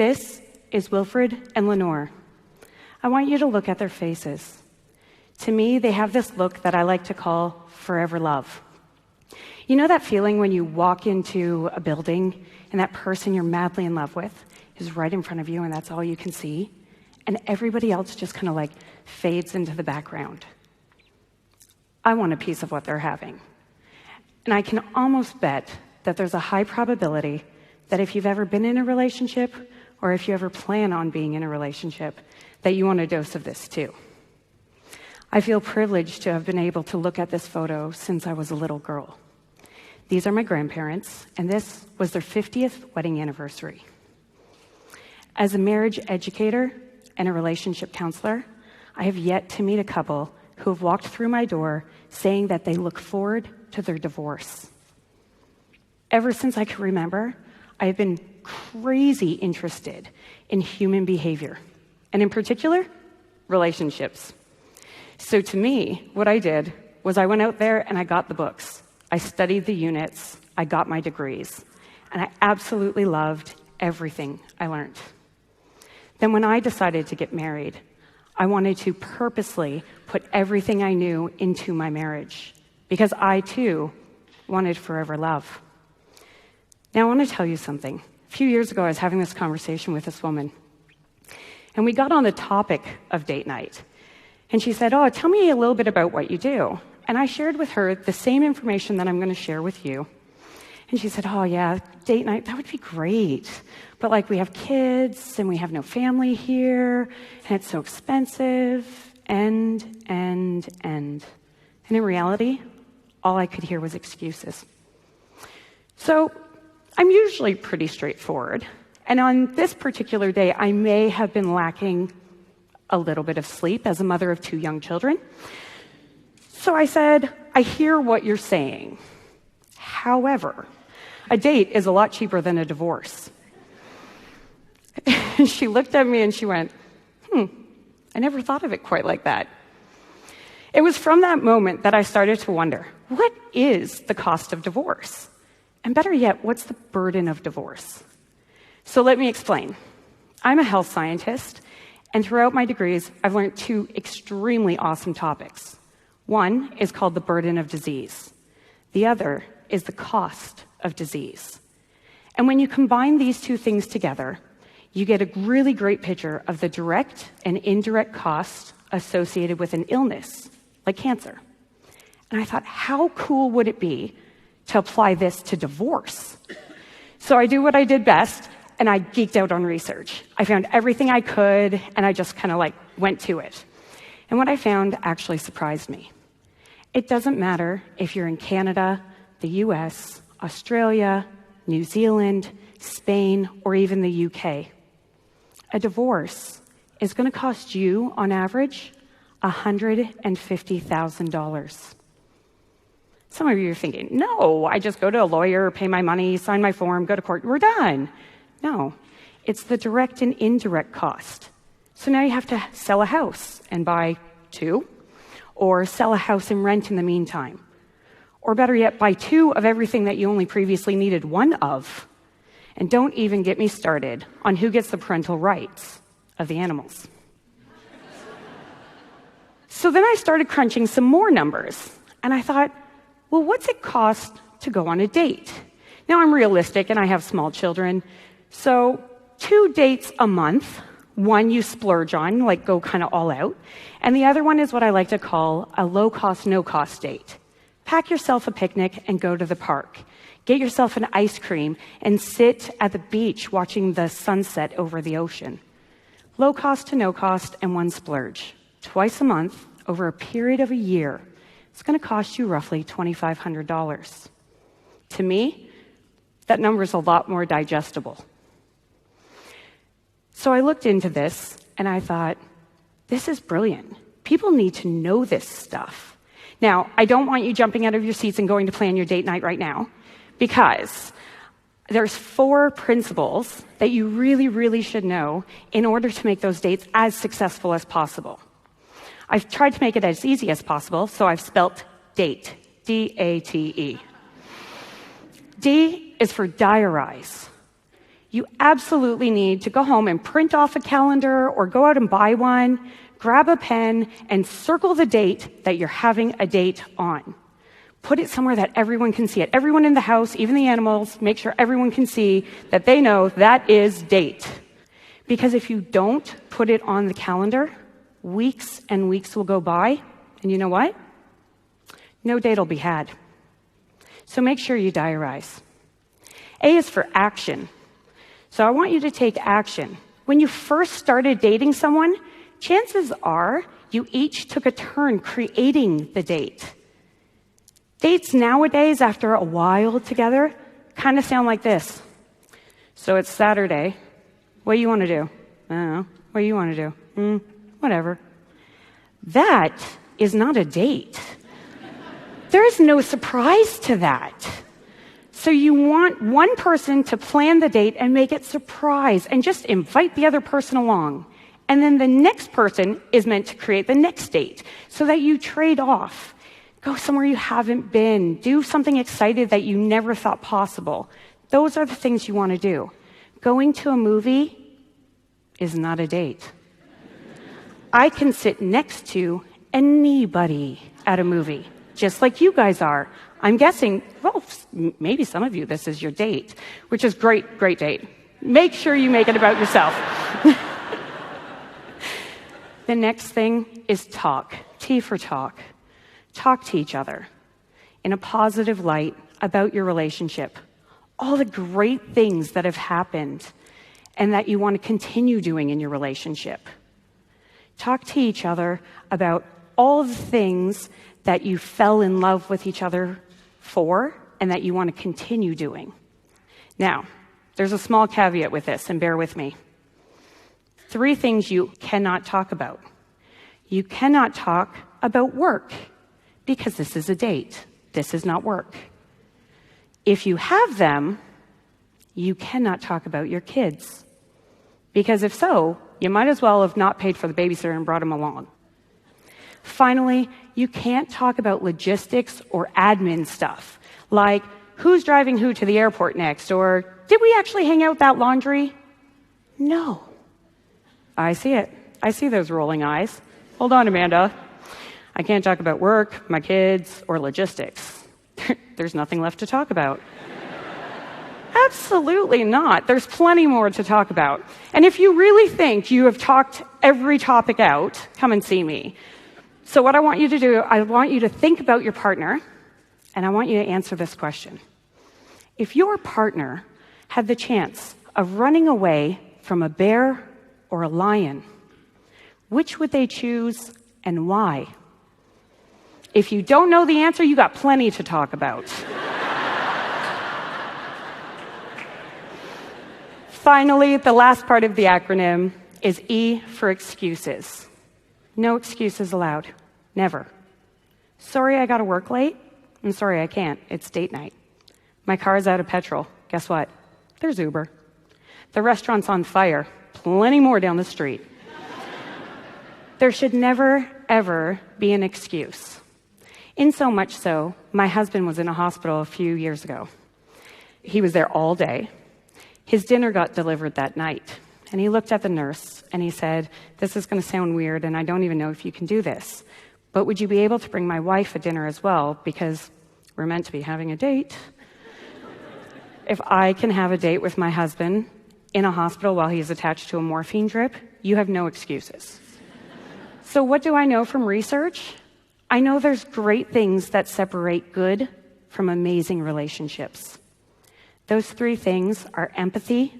This is Wilfred and Lenore. I want you to look at their faces. To me, they have this look that I like to call forever love. You know that feeling when you walk into a building and that person you're madly in love with is right in front of you and that's all you can see, and everybody else just kind of like fades into the background? I want a piece of what they're having. And I can almost bet that there's a high probability that if you've ever been in a relationship or if you ever plan on being in a relationship, that you want a dose of this too. I feel privileged to have been able to look at this photo since I was a little girl. These are my grandparents, and this was their 50th wedding anniversary. As a marriage educator and a relationship counselor, I have yet to meet a couple who have walked through my door saying that they look forward to their divorce. Ever since I can remember, I have been crazy interested in human behavior, and in particular, relationships. So to me, what I did was I went out there and I got the books. I studied the units, I got my degrees, and I absolutely loved everything I learned. Then when I decided to get married, I wanted to purposely put everything I knew into my marriage, because I too wanted forever love. Now I want to tell you something. A few years ago, I was having this conversation with this woman, and we got on the topic of date night. And she said, "Oh, tell me a little bit about what you do." And I shared with her the same information that I'm going to share with you. And she said, "Oh, yeah, date night, that would be great. But like we have kids and we have no family here and it's so expensive, and. And in reality, all I could hear was excuses. So I'm usually pretty straightforward. And on this particular day, I may have been lacking a little bit of sleep as a mother of 2 young children. So I said, "I hear what you're saying. However, a date is a lot cheaper than a divorce." She looked at me and she went, I never thought of it quite like that. It was from that moment that I started to wonder, what is the cost of divorce? And better yet, what's the burden of divorce? So let me explain. I'm a health scientist, and throughout my degrees, I've learned 2 extremely awesome topics. One is called the burden of disease. The other is the cost of disease. And when you combine these 2 things together, you get a really great picture of the direct and indirect costs associated with an illness, like cancer. And I thought, how cool would it be to apply this to divorce? So I do what I did best, and I geeked out on research. I found everything I could, and I just kind of like went to it. And what I found actually surprised me. It doesn't matter if you're in Canada, the US, Australia, New Zealand, Spain, or even the UK. A divorce is going to cost you, on average, $150,000. Some of you are thinking, no, I just go to a lawyer, pay my money, sign my form, go to court, we're done. No, it's the direct and indirect cost. So now you have to sell a house and buy 2, or sell a house and rent in the meantime. Or better yet, buy 2 of everything that you only previously needed 1 of. And don't even get me started on who gets the parental rights of the animals. So then I started crunching some more numbers, and I thought, well, what's it cost to go on a date? Now, I'm realistic, and I have small children, so 2 dates a month. One you splurge on, like go kind of all out, and the other one is what I like to call a low-cost, no-cost date. Pack yourself a picnic and go to the park. Get yourself an ice cream and sit at the beach watching the sunset over the ocean. Low cost to no cost and 1 splurge. Twice a month, over a period of a year, it's going to cost you roughly $2,500. To me, that number is a lot more digestible. So I looked into this and I thought, this is brilliant. People need to know this stuff. Now, I don't want you jumping out of your seats and going to plan your date night right now, because there's 4 principles that you really, really should know in order to make those dates as successful as possible. I've tried to make it as easy as possible, so I've spelt DATE, D-A-T-E. D is for diarize. You absolutely need to go home and print off a calendar or go out and buy one, grab a pen, and circle the date that you're having a date on. Put it somewhere that everyone can see it. Everyone in the house, even the animals, make sure everyone can see that they know that is date. Because if you don't put it on the calendar, weeks and weeks will go by, and you know what? No date will be had. So make sure you diarize. A is for action. So I want you to take action. When you first started dating someone, chances are you each took a turn creating the date. Dates nowadays, after a while together, kind of sound like this. So it's Saturday. What do you want to do? I don't know. What do you want to do? Whatever. That is not a date. There is no surprise to that. So you want one person to plan the date and make it surprise and just invite the other person along. And then the next person is meant to create the next date so that you trade off. Go somewhere you haven't been. Do something exciting that you never thought possible. Those are the things you want to do. Going to a movie is not a date. I can sit next to anybody at a movie, just like you guys are. I'm guessing, well, maybe some of you, this is your date, which is great, great date. Make sure you make it about yourself. The next thing is talk. T for talk. Talk to each other in a positive light about your relationship. All the great things that have happened and that you want to continue doing in your relationship. Talk to each other about all the things that you fell in love with each other for and that you want to continue doing. Now, there's a small caveat with this, and bear with me. 3 things you cannot talk about. You cannot talk about work because this is a date. This is not work. If you have them, you cannot talk about your kids. Because if so, you might as well have not paid for the babysitter and brought them along. Finally, you can't talk about logistics or admin stuff, like who's driving who to the airport next, or did we actually hang out that laundry? No. I see it. I see those rolling eyes. Hold on, Amanda. I can't talk about work, my kids, or logistics. There's nothing left to talk about. Absolutely not. There's plenty more to talk about. And if you really think you have talked every topic out, come and see me. So what I want you to do, I want you to think about your partner, and I want you to answer this question. If your partner had the chance of running away from a bear or a lion, which would they choose and why? If you don't know the answer, you got plenty to talk about. Finally, the last part of the acronym is E for excuses. No excuses allowed. Never. Sorry I got to work late. I'm sorry I can't. It's date night. My car is out of petrol. Guess what? There's Uber. The restaurant's on fire. Plenty more down the street. There should never, ever be an excuse. In so much so, my husband was in a hospital a few years ago. He was there all day. His dinner got delivered that night, and he looked at the nurse, and he said, "This is going to sound weird, and I don't even know if you can do this, but would you be able to bring my wife a dinner as well, because we're meant to be having a date? If I can have a date with my husband in a hospital while he's attached to a morphine drip, you have no excuses." So what do I know from research? I know there's great things that separate good from amazing relationships. Those 3 things are empathy,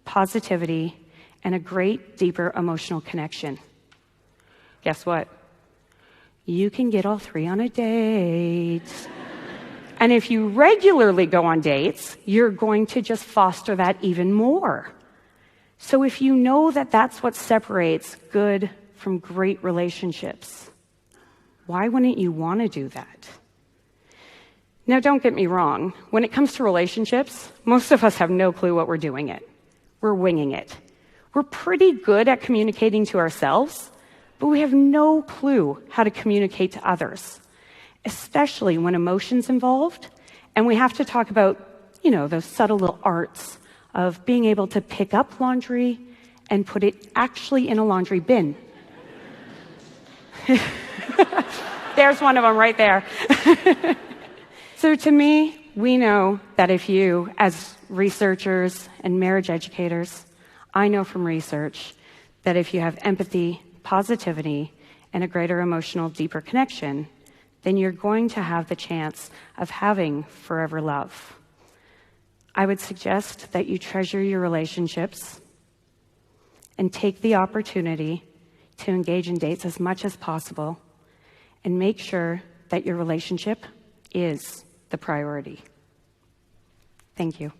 positivity, and a great, deeper emotional connection. Guess what? You can get all 3 on a date. And if you regularly go on dates, you're going to just foster that even more. So if you know that that's what separates good from great relationships, why wouldn't you want to do that? Now, don't get me wrong. When it comes to relationships, most of us have no clue what we're doing it. We're winging it. We're pretty good at communicating to ourselves, but we have no clue how to communicate to others, especially when emotion's involved, and we have to talk about, those subtle little arts of being able to pick up laundry and put it actually in a laundry bin. There's one of them right there. So to me, we know that if you, as researchers and marriage educators, I know from research that if you have empathy, positivity, and a greater emotional, deeper connection, then you're going to have the chance of having forever love. I would suggest that you treasure your relationships and take the opportunity to engage in dates as much as possible and make sure that your relationship is the priority. Thank you.